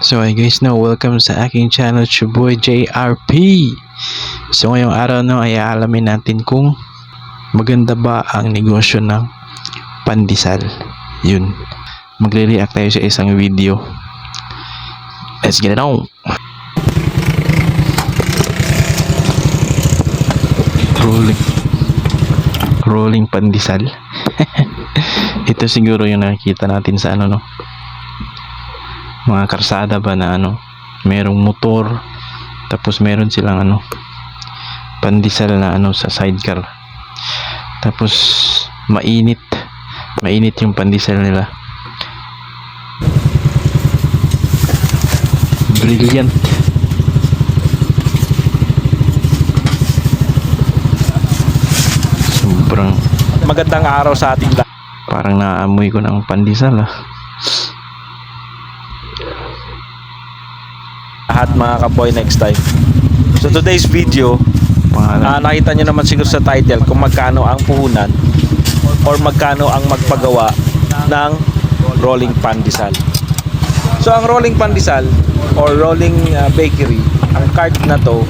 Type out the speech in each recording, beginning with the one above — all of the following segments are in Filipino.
So hi guys, welcome sa aking channel, Chuboy JRP. So ngayong araw ay aalamin natin kung maganda ba ang negosyo ng pandesal. Yun, magre-react tayo sa isang video. Let's get it on. Rolling pandesal. Ito siguro yung nakikita natin sa mga karsada ba na merong motor, tapos meron silang pandesal na sa sidecar, tapos mainit yung pandesal nila. Brilliant. Sobrang magandang araw sa ating lahat. Parang naamoy ko ng pandesal Mga kaboy, next time. So today's video, nakita nyo naman siguro sa title kung magkano ang puhunan or magkano ang magpagawa ng rolling pandesal. So ang rolling pandesal or rolling bakery, ang cart na to,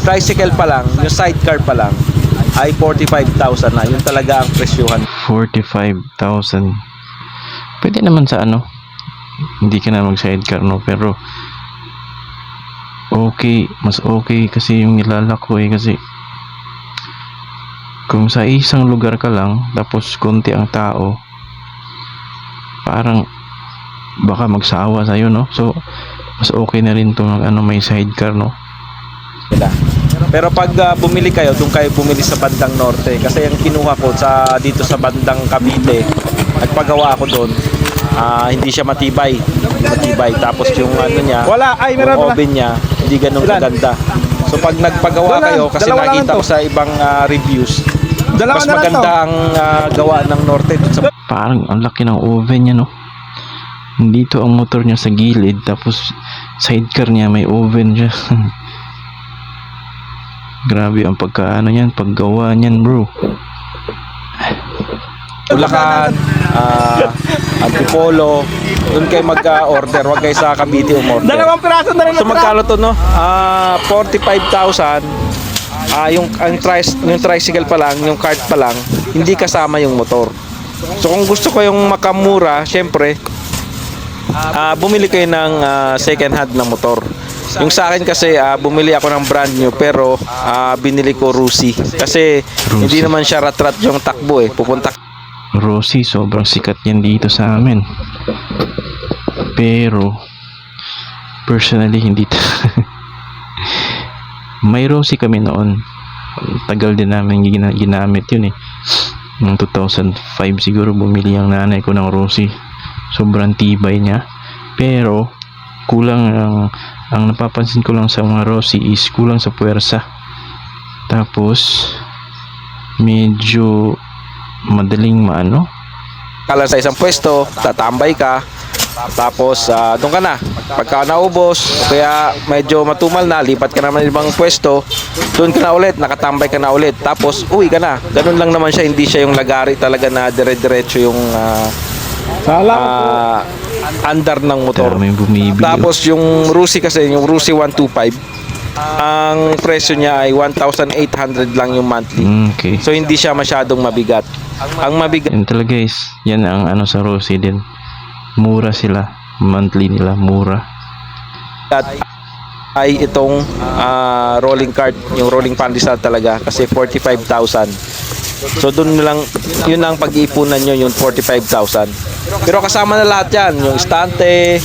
tricycle pa lang, yung sidecar pa lang ay 45,000 na. Yun talaga ang presyuhan. 45,000. Pwede naman sa hindi ka na mag sidecar pero okay, mas okay kasi yung nilalak ko kasi kung sa isang lugar ka lang tapos konti ang tao, parang baka magsawa sa'yo, so mas okay na rin itong may sidecar, Pero pag bumili kayo, doon kayo bumili sa bandang norte, kasi yung kinuha ko dito sa bandang Cavite, nagpagawa ako doon. Hindi siya matibay. Tapos yung niya, yung oven niya, hindi ganun kaganda. So pag nagpagawa kayo, kasi nakita ko sa ibang reviews, mas maganda ang gawa ng norte. Parang ang laki ng oven niya, Dito ang motor niya sa gilid, tapos sidecar niya may oven siya. Grabe ang niyan, paggawa niyan, bro. Bulacan, Antipolo, doon kayo mag-order, wag kayo sa Cavite umorder. Dalawang piraso na rin. So magkano to, 45,000. Yung tricycle pa lang, yung cart pa lang, hindi kasama yung motor. So kung gusto ko yung makamura, syempre bumili kayo ng second hand na motor. Yung sa akin kasi bumili ako ng brand new, pero binili ko Rusi kasi hindi naman siya rat-rat yung takbo pupunta. Rusi, sobrang sikat yan dito sa amin, pero personally hindi may Rusi kami noon, tagal din namin ginamit yun noong 2005 siguro bumili ang nanay ko ng Rusi. Sobrang tibay niya, pero kulang ang napapansin ko lang sa mga Rusi is kulang sa puwersa, tapos medyo madaling Kala sa isang pwesto, tatambay ka, tapos doon ka na. Pagka naubos, kaya medyo matumal na, lipat ka naman ibang pwesto, doon ka na ulit, nakatambay ka na ulit, tapos uwi ka na. Ganun lang naman siya, hindi siya yung lagari talaga na dire-diretso yung andar ng motor. Tapos yung Rusi kasi, yung Rusi 125, ang presyo niya ay 1,800 lang yung monthly. Okay. So hindi siya masyadong mabigat. Ang mabigat yan talaga guys, yan ang sa Rusi din. Mura sila, monthly nila mura. Ay itong rolling cart, yung rolling pandesal talaga, kasi 45,000. So doon lang, yun ang pag-iipunan nyo, yung 45,000. Pero kasama na lahat yan, yung estante,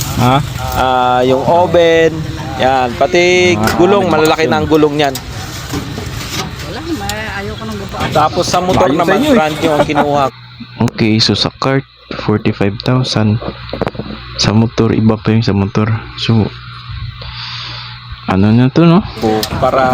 yung oven, yan, pati gulong, malalaki na ang gulong niyan. Tapos sa motor naman, brand new ang kinuha. Okay, so sa cart 45,000, sa motor iba pa yung sa motor. So na to, para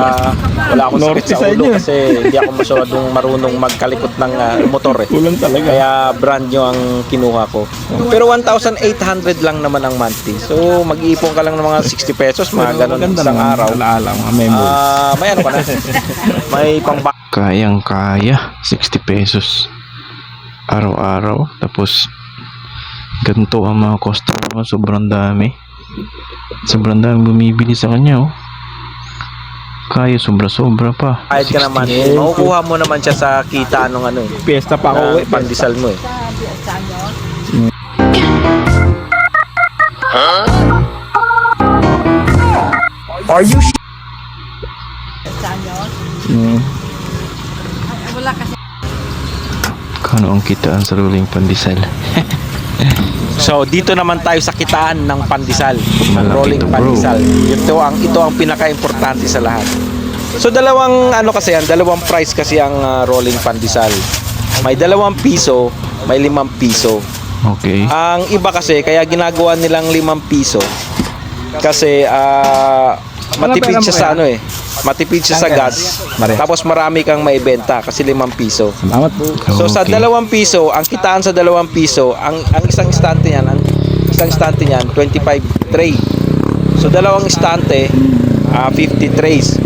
wala akong sakit sa ulo kasi hindi ako masyadong marunong magkalikot ng motor Kulang talaga. Kaya brand new ang kinuha ko. Pero 1,800 lang naman ang monthly. So mag-iipon ka lang ng mga 60 pesos, mga ganun isang araw. May ka na. May kayang-kaya 60 pesos araw-araw, tapos Ganito ang mga customer mo, sobrang dami. Sobrang dami bumibili sa kanya, oh. Kaya sobra-sobra pa. Kahit ka naman, makukuha mo naman siya sa kita nung ano eh. Fiesta pa ako, Na pandesal mo eh. Are you Wala kasi. Kano ang kitaan sa rolling pandesal? So, dito naman tayo sa kitaan ng pandesal, ng Malaki rolling to, bro. pandesal. Ito ang pinaka-importante sa lahat. So, dalawang dalawang price kasi ang rolling pandesal. May 2 piso, may 5 piso. Okay. Ang iba kasi kaya ginagawa nilang 5 piso kasi matipid siya sa ano eh. Matipid siya sa gas. Tapos marami kang maibenta kasi 5 piso. Salamat po. So sa Okay. 2 piso, ang kitaan sa 2 piso, ang isang estante niyan, 25 tray. So dalawang estante, 50 trays.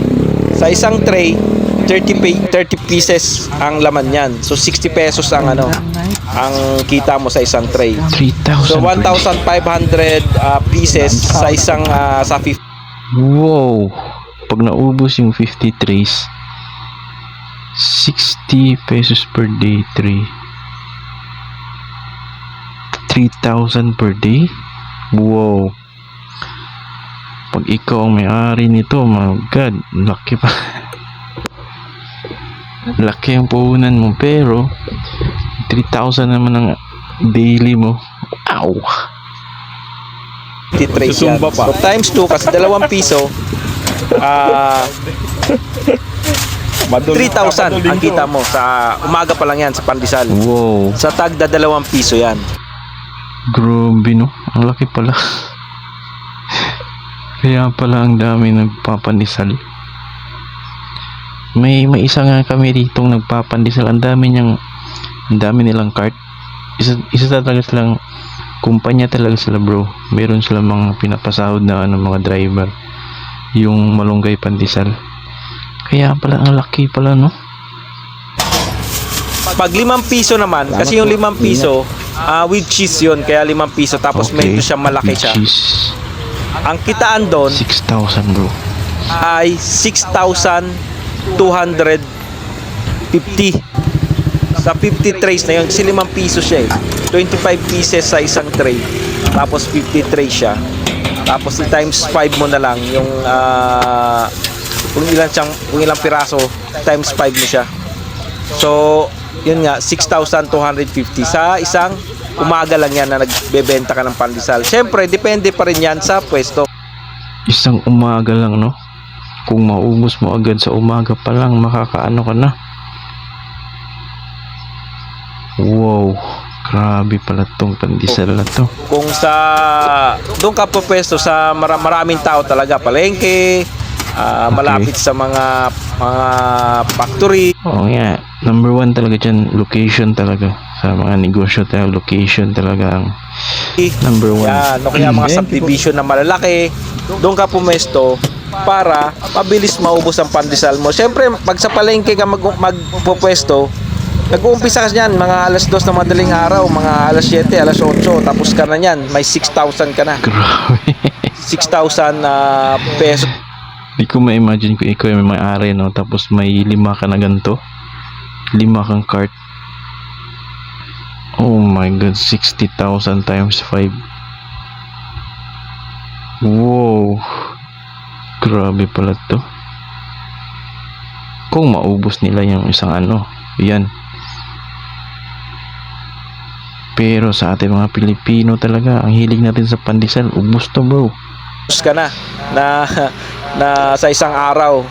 Sa isang tray, 30 pieces ang laman niyan. So 60 pesos ang ang kita mo sa isang tray. 3,000. So 1,500 pieces sa isang sa 50. Wow. Pag naubos yung 50 trays, 60 pesos per day, 3,000 per day. Wow. Pag ikaw ang may-ari nito, my God, laki pa. Laki ang puhunan mo, pero 3,000 naman ang daily mo. Wow. 50 trays yan. Susumba pa. So times 2 kasi 2 piso, 3,000 ang kita mo sa umaga pa lang yan sa pandesal. Wow. Sa tagda 2 piso yan. Grabe, no? Ang laki pala. Kaya pala ang dami nagpapandesal. May isa nga kami ditong nagpapandesal. Ang dami nilang cart. Isa talaga silang kumpanya talaga sila, bro. Meron silang mga pinapasahod na mga driver. Yung malunggay pandesal. Kaya pala ang laki pala, no? Pag 5 piso naman, kasi yung 5 piso with cheese yun, kaya 5 piso tapos medyo siya malaki With siya. cheese. Ang kitaan doon 6,000, bro. ay 6,250 sa 50 trays na yun kasi 5 piso siya eh. 25 pieces sa isang tray tapos 50 trays siya, tapos times 5 mo na lang yung kung ilang piraso, times 5 mo siya. So yun nga, 6,250 sa isang umaga lang yan na nagbebenta ka ng pandesal. Syempre depende pa rin yan sa pwesto. Isang umaga lang, no? Kung maubos mo agad sa umaga pa lang, makakaano ka na. Wow, grabe pala tong pandesal na to. Kung doon ka po pwesto sa maraming tao talaga, palengke, malapit sa mga factory. Oo nga, number 1 talaga dyan, location talaga. Sa mga negosyo talaga, location talaga ang number 1. Yan, o kaya mga subdivision na malalaki, doon ka pumesto para mabilis maubos ang pandesal mo. Siyempre, pag sa palengke ka magpupwesto, nag-uumpisa ka niyan, mga alas 2 na madaling araw, mga alas 7, alas 8, tapos ka na niyan, may 6,000 ka na. Grabe. 6,000 pesos. Hindi ko ma-imagine kung ikaw yung may-ari, no? Tapos may 5 ka na ganito. 5 kang cart. Oh my God, 60,000 times 5. Wow. Grabe pala to. Kung maubos nila yung isang yan. Pero sa ating mga Pilipino talaga, ang hilig natin sa pandesal, ubos to, bro. ka na sa isang araw.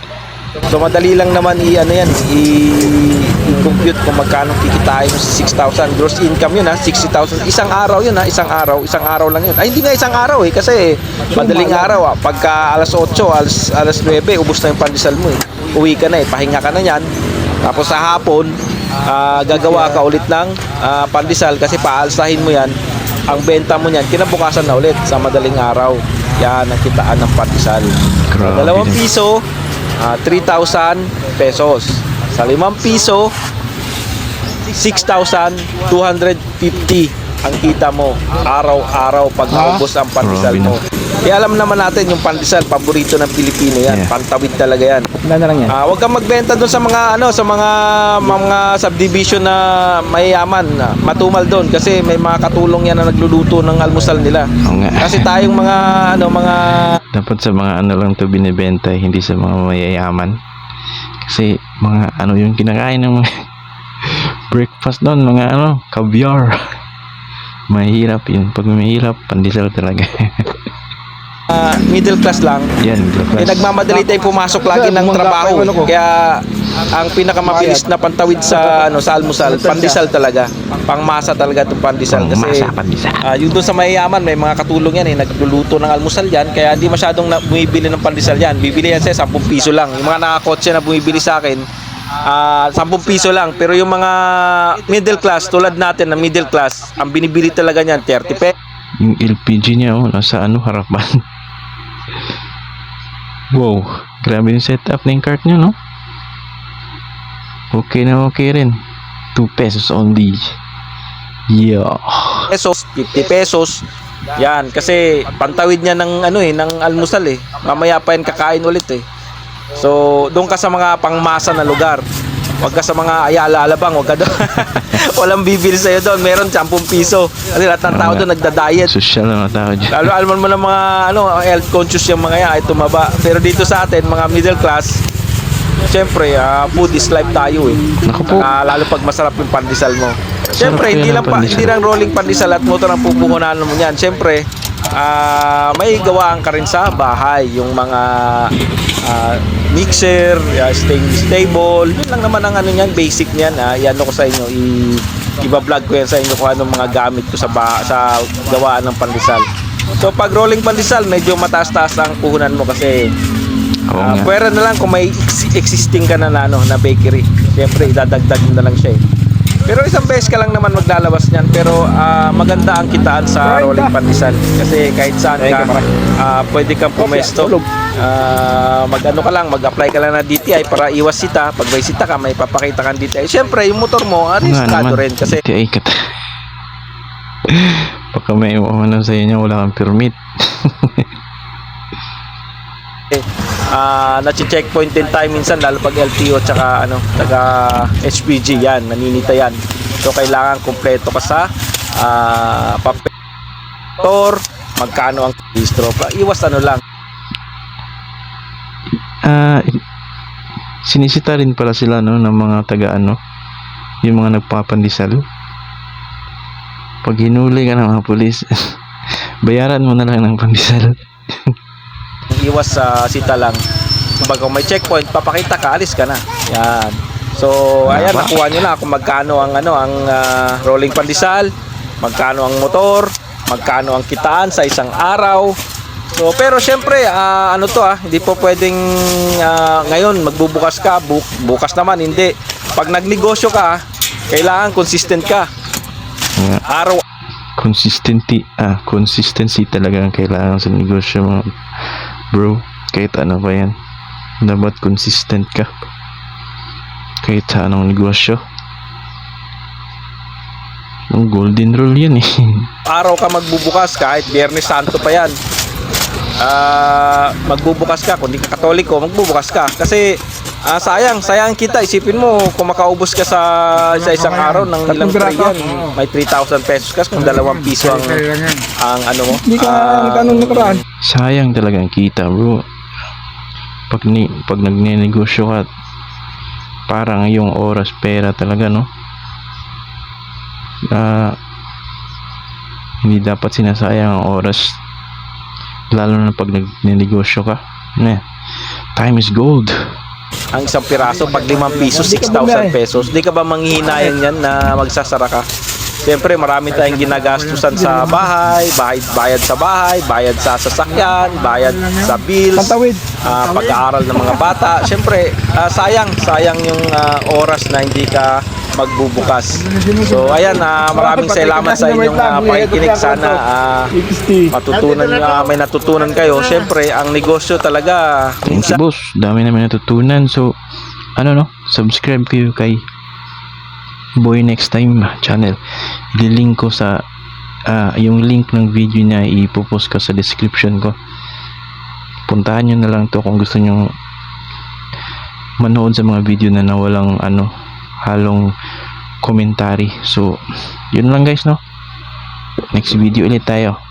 So madali lang naman i-compute kung magkano kikitain mo sa 6,000 gross income yun 60,000 isang araw yun isang araw lang yun. Ay hindi nga isang araw kasi madaling araw pagka alas 8, alas 9 ubos na yung pandesal mo Uwi ka na pahinga ka na yan. Tapos sa hapon gagawa ka ulit ng pandesal kasi paalsahin mo yan. Ang benta mo niyan kinabukasan na ulit sa madaling araw. Yan ang kitaan ng pandesal. Grabe 2 din. piso 3,000 pesos. Sa 5 piso 6,250 ang kita mo araw-araw pag naubos ang pandesal Grabe mo. Alam naman natin yung pandesal, paborito ng Pilipino yan. Yeah. Pantawid talaga yan. Ilan na lang yan? Huwag kang magbenta doon sa mga mga subdivision na mayayaman, matumal doon kasi may mga katulong yan na nagluluto ng almusal nila. Oo nga. Kasi tayong mga Dapat sa mga ano lang to binibenta, hindi sa mga mayayaman. Kasi mga ano yung kinakain ng mga breakfast doon, mga caviar. Mahirap yun. Pag mahirap, pandesal talaga. middle class lang. Yan, middle class. Nagmamadali tayo pumasok lagi ng trabaho. Kaya ang pinakamabilis na pantawid sa sa almusal, pandesal talaga. Pangmasa talaga itong pandesal kasi Masa, pandesal. yung doon sa mayayaman may mga katulong yan nagluluto ng almusal yan kaya hindi masyadong bumibili ng pandesal yan. Bibili yan sa 10 piso lang. Yung mga nakakotse na bumibili sa akin 10 piso lang, pero yung mga middle class tulad natin na middle class, ang binibili talaga niyan 30 pesos. Yung LPG niya, nasa harapan. Wow, grabe yung setup ng cart niya, no? Okay na okay rin. 2 pesos only. Yeah. Pesos, 50 pesos. Yan, kasi pantawid niya ng ng almusal Mamaya pa yan kakain ulit So, doon ka sa mga pangmasa na lugar. Huwag ka sa mga Ayala Alabang, huwag ka doon. Walang bibili sa'yo doon. Meron 10 piso. Kasi lahat ng tao doon nagda-diet. Social na tao dyan. Lalo alam mo ng mga health conscious yung mga yan ay tumaba. Pero dito sa atin, mga middle class, siyempre, food is life tayo Naku po. Lalo pag masarap yung pandesal mo. Siyempre, Sarap hindi yan lang ang pandesal. hindi lang rolling pandesal at motor ang pupuhunan mo niyan. Siyempre, may gawaan ka rin sa bahay. Yung mga mixer, stainless table. Yun lang naman ang niyan, basic niyan. Iano ko sa inyo, iba-vlog ko yan sa inyo kung anong mga gamit ko sa gawaan ng pandesal. So, pag rolling pandesal, medyo mataas-taas ang puhunan mo kasi Oo nga. pwera na lang kung may existing ka na bakery. Siyempre, idadagdag mo na lang siya Pero isang beses ka lang naman maglalabas niyan. Pero maganda ang kitaan sa rolling pandesal. Kasi kahit saan ka, pwede kang pumesto. Mag-apply ka lang na DTI para iwas sita. Pag may sita ka, may papakita kang DTI. Siyempre, yung motor mo, arestado rin. Kasi Ay, kat. Baka may sa inyo, wala kang permit. na-checkpoint din tayo minsan lalo pag LTO tsaka taga HPG yan, naninita yan. So kailangan kumpleto ka sa papel, magkano ang registro. Iwas lang. Sinisita rin pala sila ng mga taga yung mga nagpapandesal. Pag hinuli ka ng mga pulis, bayaran mo na lang ng pandesal. Iwas sa sita lang. Kumbaga kung may checkpoint, papakita ka, alis ka na. Yan. So, ayan, nakuha nyo na kung magkano ang rolling pandesal, magkano ang motor, magkano ang kitaan sa isang araw. So, pero syempre, hindi po pwedeng ngayon magbubukas ka, bukas naman hindi. Pag nagnegosyo ka, kailangan consistent ka. Araw Consistency talaga ang kailangan sa negosyo, mga bro. Kahit ano pa yan, dapat consistent ka kahit sa anong negosyo. Ang golden rule yan araw ka magbubukas kahit Biyernes Santo pa yan. Magbubukas ka kung di ka Katoliko, magbubukas ka kasi sayang kita. Isipin mo kung makaubos ka sa isang araw ng ilang tray yan, may 3,000 pesos ka kung 2 piso ang mo. Hindi ka ganun nakaraan. sayang talaga ang kita, bro. Pag nagnenegosyo ka, parang yung oras pera talaga, no? Hindi dapat sinasayang ang oras, lalo na pag nagnenegosyo ka. Time is gold. Ang isang piraso pag 5 piso, 6,000 pesos. Di ka ba manghihinayang yan na magsasara ka? Siyempre, marami tayong ginagastusan sa bahay, bayad sa bahay, bayad sa sasakyan, bayad sa bills, Pantawid. pag-aaral ng mga bata. Siyempre, sayang yung oras na hindi ka magbubukas. So, ayan, maraming salamat sa inyong pakikinig. Sana may natutunan kayo. Siyempre, ang negosyo talaga, Thank you, boss. Dami namin natutunan. So, subscribe kayo kay Boy Next Time channel. Ililink ko sa yung link ng video niya ipopost ko sa description ko. Puntahan nyo na lang to kung gusto nyo manood sa mga video na walang halong commentary. So yun lang guys, no? Next video ulit tayo.